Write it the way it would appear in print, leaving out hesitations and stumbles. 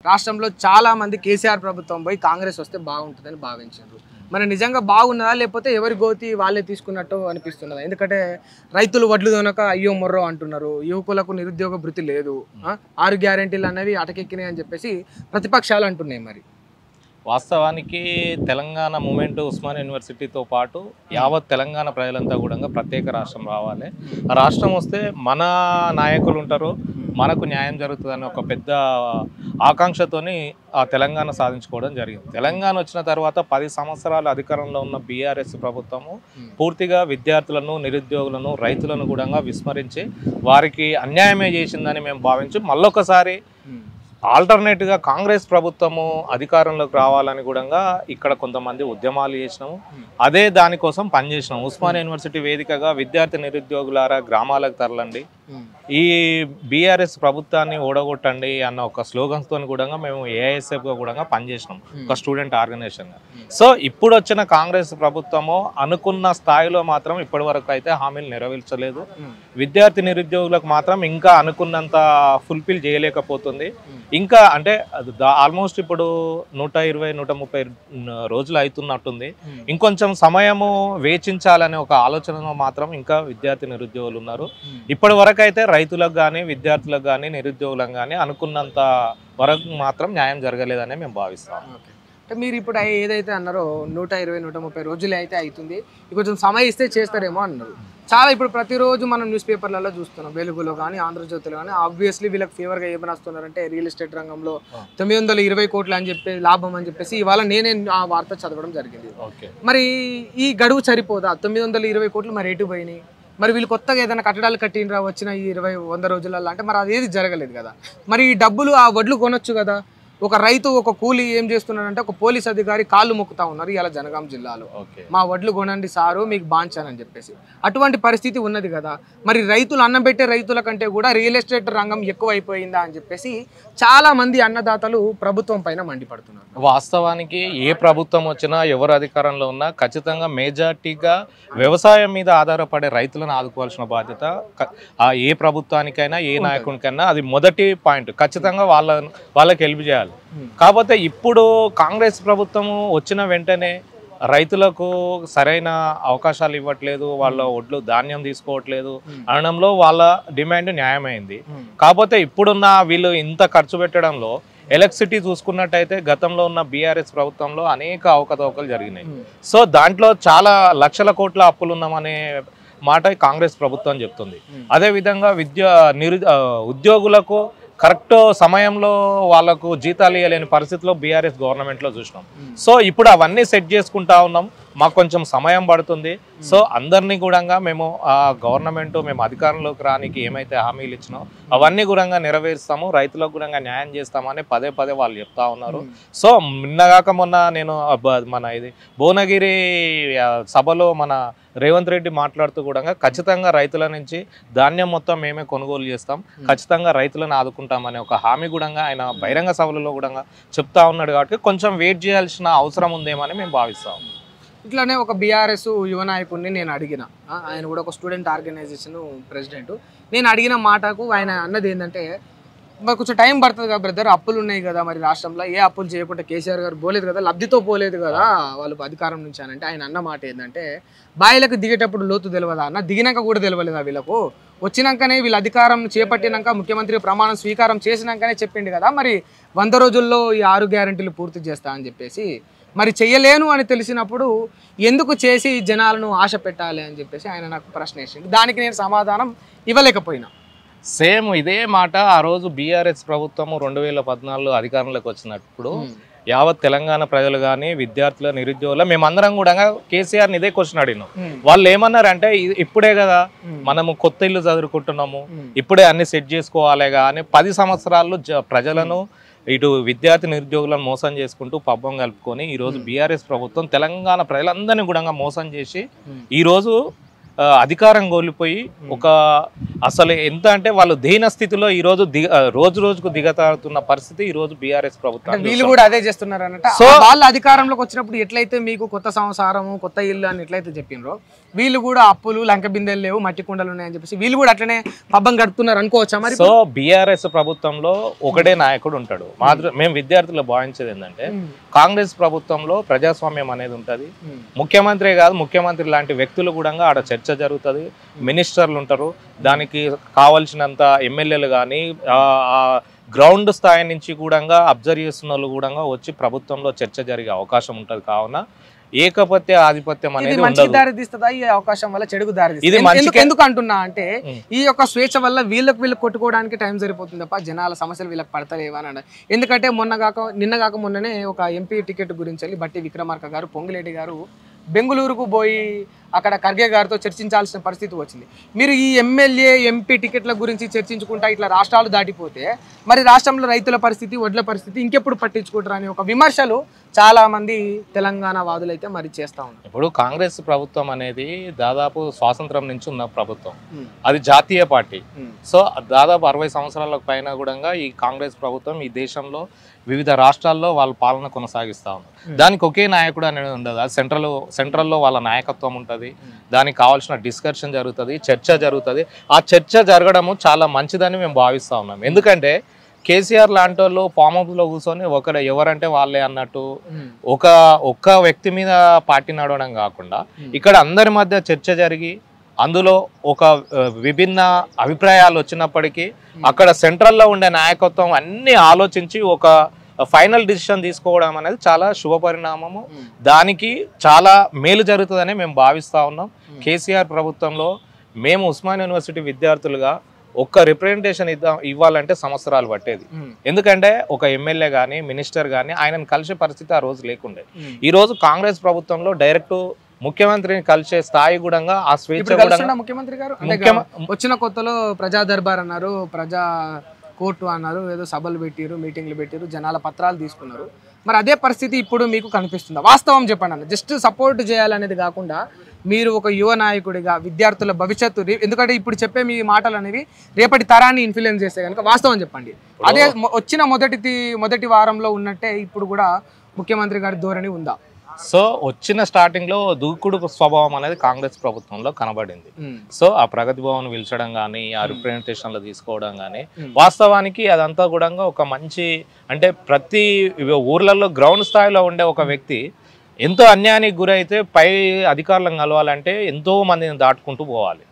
రాష్ట్రంలో చాలా మంది కేసీఆర్ ప్రభుత్వం పోయి కాంగ్రెస్ వస్తే బాగుంటుందని భావించారు. మరి నిజంగా బాగున్నదా లేకపోతే ఎవరి గోతి వాళ్ళే తీసుకున్నట్టు అనిపిస్తున్నదా? ఎందుకంటే రైతులు వడ్లు దొనక అయ్యో మొర్రో అంటున్నారు, యువకులకు నిరుద్యోగ భృతి లేదు, 6 గ్యారెంటీలు అనేవి అటకెక్కినాయి అని చెప్పేసి ప్రతిపక్షాలు అంటున్నాయి. మరి వాస్తవానికి తెలంగాణ మూమెంట్ ఉస్మానియా యూనివర్సిటీతో పాటు యావత్ తెలంగాణ ప్రజలంతా కూడా ప్రత్యేక రాష్ట్రం రావాలి, రాష్ట్రం వస్తే మన నాయకులు ఉంటారు, మనకు న్యాయం జరుగుతుందని ఒక పెద్ద ఆకాంక్షతోని ఆ తెలంగాణ సాధించుకోవడం జరిగింది. తెలంగాణ వచ్చిన తర్వాత 10 సంవత్సరాల అధికారంలో ఉన్న బీఆర్ఎస్ ప్రభుత్వము పూర్తిగా విద్యార్థులను, నిరుద్యోగులను, రైతులను కూడా విస్మరించి వారికి అన్యాయమే చేసిందని మేము భావించి మళ్ళొకసారి ఆల్టర్నేట్గా కాంగ్రెస్ ప్రభుత్వము అధికారంలోకి రావాలని కూడా ఇక్కడ కొంతమంది ఉద్యమాలు చేసినాము, అదే దానికోసం పనిచేసినాము. ఉస్మానియా యూనివర్సిటీ వేదికగా విద్యార్థి నిరుద్యోగులారా గ్రామాలకు తరలండి, ఈ బీఆర్ఎస్ ప్రభుత్వాన్ని ఓడగొట్టండి అన్న ఒక స్లోగన్స్తో కూడా మేము ఏఐఎస్ఎఫ్గా కూడా పనిచేసినాం, ఒక స్టూడెంట్ ఆర్గనైజేషన్గా. సో ఇప్పుడు వచ్చిన కాంగ్రెస్ ప్రభుత్వము అనుకున్న స్థాయిలో మాత్రం ఇప్పటి వరకు అయితే హామీలు నెరవేర్చలేదు, విద్యార్థి నిరుద్యోగులకు మాత్రం ఇంకా అనుకున్నంత ఫుల్ఫిల్ చేయలేకపోతుంది. ఇంకా అంటే ఆల్మోస్ట్ ఇప్పుడు 120-130 రోజులు అవుతున్నట్టుంది. ఇంకొంచెం సమయము వేచించాలనే ఒక ఆలోచనలో మాత్రం ఇంకా విద్యార్థి నిరుద్యోగులు ఉన్నారు. ఇప్పటి వరకు అయితే రైతులకు కానీ, విద్యార్థులకు కానీ, నిరుద్యోగులకు కానీ అనుకున్నంత వరకు మాత్రం న్యాయం జరగలేదని మేము భావిస్తాం. అంటే మీరు ఇప్పుడు ఏదైతే అన్నారో 120-130 రోజులే అయితే అవుతుంది, కొంచెం సమయం ఇస్తే చేస్తారేమో అన్నారు. చాలా ఇప్పుడు ప్రతిరోజు మనం న్యూస్ పేపర్లలో చూస్తున్నాం, వెలుగులో కానీ ఆంధ్రజ్యోతిలో కానీ. ఆబ్వియస్లీ వీళ్ళకి ఫేవర్గా ఏమని వస్తున్నారంటే రియల్ ఎస్టేట్ రంగంలో 920 కోట్లు అని చెప్పి లాభం అని చెప్పేసి ఇవాళ నేనే ఆ వార్త చదవడం జరిగింది. మరి ఈ గడువు సరిపోదా? 920 కోట్లు మరి ఎటు పోయినాయి? మరి వీళ్ళు కొత్తగా ఏదైనా కట్టడాలు కట్టినరా వచ్చిన ఈ 100 రోజులలో? అంటే మరి అదేది జరగలేదు కదా. మరి ఈ డబ్బులు ఆ వడ్లు కొనొచ్చు కదా. ఒక రైతు, ఒక కూలి ఏం చేస్తున్నాడంటే ఒక పోలీస్ అధికారి కాళ్ళు మొక్కుతా ఉన్నారు ఇలా జనగాం జిల్లాలో, మా వడ్లు కొనండి సారు మీకు బాంచానని చెప్పేసి. అటువంటి పరిస్థితి ఉన్నది కదా. మరి రైతులు అన్నం పెట్టే రైతుల కంటే కూడా రియల్ ఎస్టేట్ రంగం ఎక్కువైపోయిందా అని చెప్పేసి చాలా మంది అన్నదాతలు ప్రభుత్వం పైన మండిపడుతున్నారు. వాస్తవానికి ఏ ప్రభుత్వం వచ్చినా, ఎవరు అధికారంలో ఉన్నా ఖచ్చితంగా మేజారిటీగా వ్యవసాయం మీద ఆధారపడే రైతులను ఆదుకోవాల్సిన బాధ్యత ఏ ప్రభుత్వానికైనా, ఏ నాయకునికైనా అది మొదటి పాయింట్. ఖచ్చితంగా వాళ్ళకి హెల్ప్ చేయాలి. కాకపోతే ఇప్పుడు కాంగ్రెస్ ప్రభుత్వము వచ్చిన వెంటనే రైతులకు సరైన అవకాశాలు ఇవ్వట్లేదు, వాళ్ళ ఒడ్లు ధాన్యం తీసుకోవట్లేదు అనడంలో వాళ్ళ డిమాండ్ న్యాయమైంది. కాకపోతే ఇప్పుడున్న వీళ్ళు ఇంత ఖర్చు పెట్టడంలో ఎలక్ట్రిసిటీ చూసుకున్నట్టయితే గతంలో ఉన్న బీఆర్ఎస్ ప్రభుత్వంలో అనేక అవకతవకలు జరిగినాయి. సో దాంట్లో చాలా లక్షల కోట్ల అప్పులు ఉన్నామనే మాట కాంగ్రెస్ ప్రభుత్వం చెప్తుంది. అదేవిధంగా ఉద్యోగులకు కరెక్ట్ సమయంలో వాళ్ళకు జీతాలు ఇవ్వలేని పరిస్థితిలో బీఆర్ఎస్ గవర్నమెంట్లో చూసినాం. సో ఇప్పుడు అవన్నీ సెట్ చేసుకుంటా ఉన్నాం, మాకు కొంచెం సమయం పడుతుంది. సో అందరినీ కూడా మేము గవర్నమెంట్ మేము అధికారంలోకి రానికి ఏమైతే హామీలు ఇచ్చినో అవన్నీ కూడా నెరవేరుస్తాము, రైతులకు కూడా న్యాయం చేస్తామని పదే వాళ్ళు చెప్తా ఉన్నారు. సో నిన్నగాక మొన్న నేను మన ఇది భువనగిరి సభలో మన రేవంత్ రెడ్డి మాట్లాడుతూ కూడా ఖచ్చితంగా రైతుల నుంచి ధాన్యం మొత్తం మేమే కొనుగోలు చేస్తాం, ఖచ్చితంగా రైతులను ఆదుకుంటామనే ఒక హామీ కూడా ఆయన బహిరంగ సభలలో కూడా చెప్తా ఉన్నాడు. కాబట్టి కొంచెం వెయిట్ చేయాల్సిన అవసరం ఉందేమని మేము భావిస్తాం. ఇట్లానే ఒక బీఆర్ఎస్ యువ నాయకుడిని నేను అడిగిన, ఆయన కూడా ఒక స్టూడెంట్ ఆర్గనైజేషన్ ప్రెసిడెంట్. నేను అడిగిన మాటకు ఆయన అన్నది ఏంటంటే, మరి కొంచెం టైం పడుతుంది కదా బ్రదర్, అప్పులు ఉన్నాయి కదా, మరి రాష్ట్రంలో ఏ అప్పులు చేయకుండా కేసీఆర్ గారు పోలేదు కదా, లబ్ధితో పోలేదు కదా వాళ్ళు అధికారం నుంచి అని. అంటే ఆయన అన్న మాట ఏంటంటే, బాయిలకు దిగేటప్పుడు లోతు తెలియదా అన్న, దిగినాక కూడా తెలియలేదా వీళ్ళకు, వచ్చినాకనే వీళ్ళు అధికారం చేపట్టినాక ముఖ్యమంత్రి ప్రమాణం స్వీకారం చేసినాకనే చెప్పిండు కదా మరి 100 రోజుల్లో ఈ 6 గ్యారెంటీలు పూర్తి చేస్తా అని చెప్పేసి. మరి చెయ్యలేను అని తెలిసినప్పుడు ఎందుకు చేసి జనాలను ఆశ పెట్టాలి అని చెప్పేసి ఆయన నాకు ప్రశ్న వేసింది. దానికి నేను సమాధానం ఇవ్వలేకపోయినా. సేమ్ ఇదే మాట ఆ రోజు బీఆర్ఎస్ ప్రభుత్వము 2014 అధికారంలోకి వచ్చినప్పుడు యావత్ తెలంగాణ ప్రజలు కానీ, విద్యార్థుల, నిరుద్యోగుల మేమందరం కూడా కేసీఆర్ని ఇదే క్వశ్చన్ అడిగినాం. వాళ్ళు ఏమన్నారంటే, ఇప్పుడే కదా మనము కొత్త ఇల్లు చదువుకుంటున్నాము, ఇప్పుడే అన్ని సెట్ చేసుకోవాలి కానీ 10 సంవత్సరాలు ప్రజలను ఇటు విద్యార్థి నిరుద్యోగులను మోసం చేసుకుంటూ పబ్బం కలుపుకొని ఈరోజు బీఆర్ఎస్ ప్రభుత్వం తెలంగాణ ప్రజలందరినీ కూడా మోసం చేసి ఈరోజు అధికారం కోల్పోయి ఒక అసలు ఎంత అంటే వాళ్ళు దీన స్థితిలో ఈ రోజు రోజు రోజుకు దిగతారుతున్న పరిస్థితి ఈ రోజు బీఆర్ఎస్ ప్రభుత్వం. వీళ్ళు కూడా అదే చేస్తున్నారు అన్నట్టు. సో వాళ్ళు అధికారంలోకి వచ్చినప్పుడు ఎట్లయితే మీకు కొత్త సంసారము కొత్త ఇల్లు అని ఎట్లయితే చెప్పిండ్రో వీళ్ళు కూడా అప్పులు లంక బిందెలు లేవు మట్టి కుండలు ఉన్నాయని చెప్పేసి వీళ్ళు కూడా అట్లనే పబ్బం గడుపుతున్నారు అనుకోవచ్చా మరి? సో బీఆర్ఎస్ ప్రభుత్వంలో ఒకటే నాయకుడు ఉంటాడు. మేము విద్యార్థులు భావించేది ఏంటంటే కాంగ్రెస్ ప్రభుత్వంలో ప్రజాస్వామ్యం అనేది ఉంటుంది. ముఖ్యమంత్రి కాదు, ముఖ్యమంత్రి లాంటి వ్యక్తులు కూడా ఆడ చర్చ జరుగుతుంది, మినిస్టర్లు ఉంటారు, దానికి కావాల్సినంత ఎమ్మెల్యేలు కానీ గ్రౌండ్ స్థాయి నుంచి కూడా అబ్జర్వ్ చేస్తున్న వాళ్ళు కూడా వచ్చి ప్రభుత్వంలో చర్చ జరిగే అవకాశం ఉంటుంది. కావున ఏకపత్య ఆధిపత్యం అనేది మంచి దారి తీస్తుందా ఈ అవకాశం వల్ల చెడుకు దారి తీస్తుంది? ఎందుకు అంటున్నా అంటే ఈ యొక్క స్వేచ్ఛ వల్ల వీళ్ళు కొట్టుకోవడానికి టైం సరిపోతుంది తప్ప జనాల సమస్యలు వీళ్ళకి పడతలేవా అని. ఎందుకంటే నిన్న కాక మొన్ననే ఒక ఎంపీ టికెట్ గురించి వెళ్ళి బట్టి విక్రమార్క గారు పొంగులేటి గారు బెంగళూరుకు పోయి అక్కడ ఖర్గే గారితో చర్చించాల్సిన పరిస్థితి వచ్చింది. మీరు ఈ ఎమ్మెల్యే ఎంపీ టికెట్ల గురించి చర్చించుకుంటా ఇట్లా రాష్ట్రాలు దాటిపోతే మరి రాష్ట్రంలో రైతుల పరిస్థితి వడ్ల పరిస్థితి ఇంకెప్పుడు పట్టించుకుంటారు అనే ఒక విమర్శలు చాలా మంది తెలంగాణ వాదులు అయితే మరి చేస్తా ఉన్నారు. ఇప్పుడు కాంగ్రెస్ ప్రభుత్వం అనేది దాదాపు స్వాతంత్రం నుంచి ఉన్న ప్రభుత్వం, అది జాతీయ పార్టీ. సో దాదాపు 60 సంవత్సరాల పైన కూడా ఈ కాంగ్రెస్ ప్రభుత్వం ఈ దేశంలో వివిధ రాష్ట్రాల్లో వాళ్ళ పాలన కొనసాగిస్తూ ఉన్నారు. దానికి ఒకే నాయకుడు అనేది ఉండదు. అది సెంట్రల్లో వాళ్ళ నాయకత్వం ఉంటుంది, దానికి కావాల్సిన డిస్కషన్ జరుగుతుంది, చర్చ జరుగుతుంది. ఆ చర్చ జరగడము చాలా మంచిదని మేము భావిస్తూ ఉన్నాం. ఎందుకంటే కేసీఆర్ లాంటి వాళ్ళు ఫామ్ హౌస్లో కూర్చొని ఎవరంటే వాళ్ళే అన్నట్టు ఒక్క వ్యక్తి మీద పార్టీ నడవడం కాకుండా ఇక్కడ అందరి మధ్య చర్చ జరిగి అందులో ఒక విభిన్న అభిప్రాయాలు వచ్చినప్పటికీ అక్కడ సెంట్రల్లో ఉండే నాయకత్వం అన్ని ఆలోచించి ఒక ఫైనల్ డిసిషన్ తీసుకోవడం అనేది చాలా శుభ పరిణామము. దానికి చాలా మేలు జరుగుతుందని మేము భావిస్తూ ఉన్నాం. కేసీఆర్ ప్రభుత్వంలో మేము ఉస్మానియా యూనివర్సిటీ విద్యార్థులుగా ఒక్క రిప్రజెంటేషన్ ఇవ్వాలంటే సంవత్సరాలు పట్టేది. ఎందుకంటే ఒక ఎమ్మెల్యే కానీ మినిస్టర్ కానీ ఆయనను కలిసే పరిస్థితి ఆ రోజు లేకుండే. ఈ రోజు కాంగ్రెస్ ప్రభుత్వంలో డైరెక్ట్ ముఖ్యమంత్రిని కలిసే స్థాయి కూడా ఆ స్వేచ్ఛ ముఖ్యమంత్రి గారు వచ్చిన కొత్తలో ప్రజా దర్బార్ అన్నారు, ప్రజా కోర్టు అన్నారు, ఏదో సభలు పెట్టారు, మీటింగ్లు పెట్టారు, జనాల పత్రాలు తీసుకున్నారు. మరి అదే పరిస్థితి ఇప్పుడు మీకు కనిపిస్తుందా? వాస్తవం చెప్పండి అన్న. జస్ట్ సపోర్ట్ చేయాలనేది కాకుండా మీరు ఒక యువ నాయకుడిగా విద్యార్థుల భవిష్యత్తు, ఎందుకంటే ఇప్పుడు చెప్పే మీ మాటలు అనేవి రేపటి తరాన్ని ఇన్ఫ్లుయెన్స్ చేస్తే కనుక వాస్తవం చెప్పండి. అదే వచ్చిన మొదటి వారంలో ఉన్నట్టే ఇప్పుడు కూడా ముఖ్యమంత్రి గారి ధోరణి ఉందా? సో వచ్చిన స్టార్టింగ్ లో దూకుడు స్వభావం అనేది కాంగ్రెస్ ప్రభుత్వంలో కనబడింది. సో ఆ ప్రగతి భవన్ పిలిచడం కానీ ఆ రిప్రజెంటేషన్లు తీసుకోవడం కానీ వాస్తవానికి అదంతా కూడా ఒక మంచి, అంటే ప్రతి ఊర్లలో గ్రౌండ్ స్థాయిలో ఉండే ఒక వ్యక్తి ఎంతో అన్యాయానికి గురైతే పై అధికారులను కలవాలంటే ఎంతో మందిని దాటుకుంటూ పోవాలి.